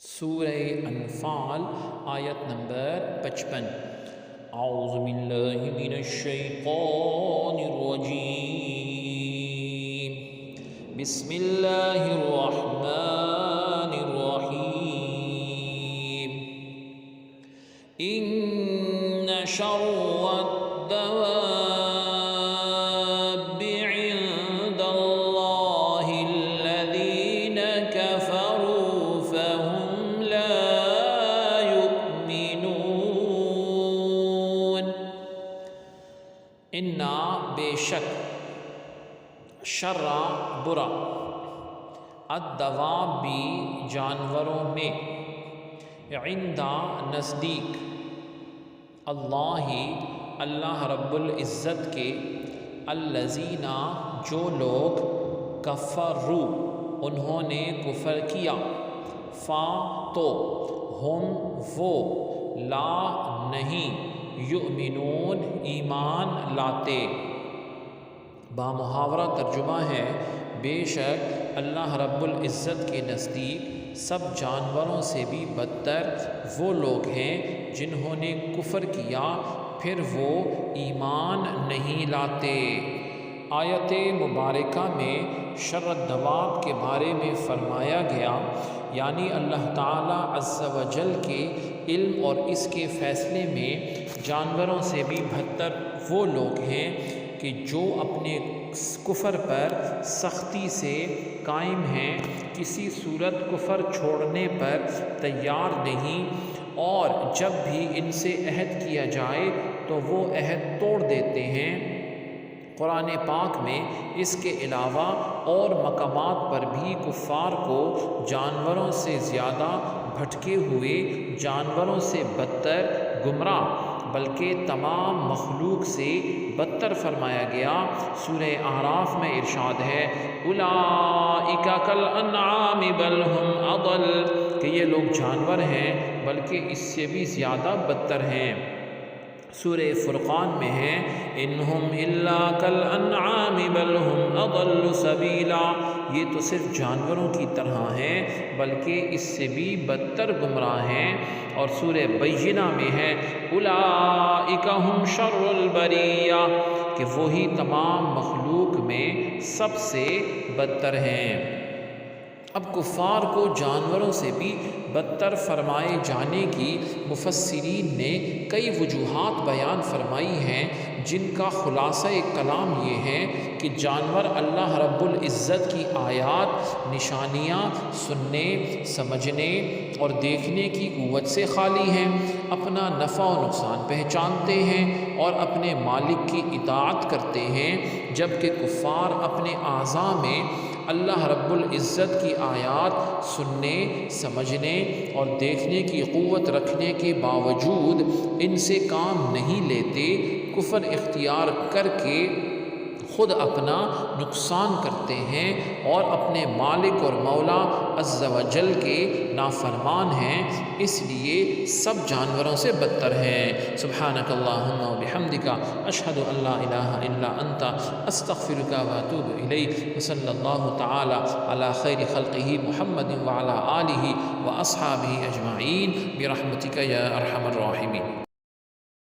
سورہ انفال آیت نمبر 55۔ اعوذ باللہ من الشیطان الرجیم، بسم اللہ الرحمن الرحیم۔ ان شر الدواب عند اللہ الذین کفروا فهم لا يؤمنون۔ انا بے شک، شر برا، الدواب بھی جانوروں میں، عندہ نزدیک، اللہ رب العزت کے، الذین جو لوگ، کفروا انہوں نے کفر کیا، فا تو، ہم وہ، لا نہیں، یؤمنون ایمان لاتے۔ بامحاورہ ترجمہ ہے، بے شک اللہ رب العزت کے نزدیک سب جانوروں سے بھی بدتر وہ لوگ ہیں جنہوں نے کفر کیا پھر وہ ایمان نہیں لاتے۔ آیت مبارکہ میں شر الدواب کے بارے میں فرمایا گیا، یعنی اللہ تعالیٰ عز و جل کے علم اور اس کے فیصلے میں جانوروں سے بھی بدتر وہ لوگ ہیں کہ جو اپنے کفر پر سختی سے قائم ہیں، کسی صورت کفر چھوڑنے پر تیار نہیں، اور جب بھی ان سے عہد کیا جائے تو وہ عہد توڑ دیتے ہیں۔ قرآن پاک میں اس کے علاوہ اور مقامات پر بھی کفار کو جانوروں سے زیادہ بھٹکے ہوئے، جانوروں سے بدتر گمراہ، بلکہ تمام مخلوق سے بدتر فرمایا گیا۔ سورہ اعراف میں ارشاد ہے، اولئک کالانعام بل ہم اضل، کہ یہ لوگ جانور ہیں بلکہ اس سے بھی زیادہ بدتر ہیں۔ سورہ فرقان میں ہے، انہم الا کالانعام بل ہم اضل سبیلا، یہ تو صرف جانوروں کی طرح ہیں بلکہ اس سے بھی بدتر گمراہ ہیں۔ اور سورہ بینہ میں ہے، اولئک ہم شر البریہ، کہ وہی تمام مخلوق میں سب سے بدتر ہیں۔ اب کفار کو جانوروں سے بھی بدتر فرمائے جانے کی مفسرین نے کئی وجوہات بیان فرمائی ہیں، جن کا خلاصہ کلام یہ ہے کہ جانور اللہ رب العزت کی آیات، نشانیاں سننے، سمجھنے اور دیکھنے کی قوت سے خالی ہیں، اپنا نفع و نقصان پہچانتے ہیں اور اپنے مالک کی اطاعت کرتے ہیں، جبکہ کفار اپنے اعضاء میں اللہ رب العزت کی آیات سننے، سمجھنے اور دیکھنے کی قوت رکھنے کے باوجود ان سے کام نہیں لیتے، کفر اختیار کر کے خود اپنا نقصان کرتے ہیں اور اپنے مالک اور مولا عز و جل کے نافرمان ہیں، اس لیے سب جانوروں سے بدتر ہیں۔ سبحانک اللہم و بحمدک، اشہد ان لا الہ الا انت، استغفرک و اتوب الیک، وصلی اللہ تعالی علی خیر خلقہ محمد وعلی آلہ و اصحابہ اجمعین برحمتک یا ارحم الراحمین۔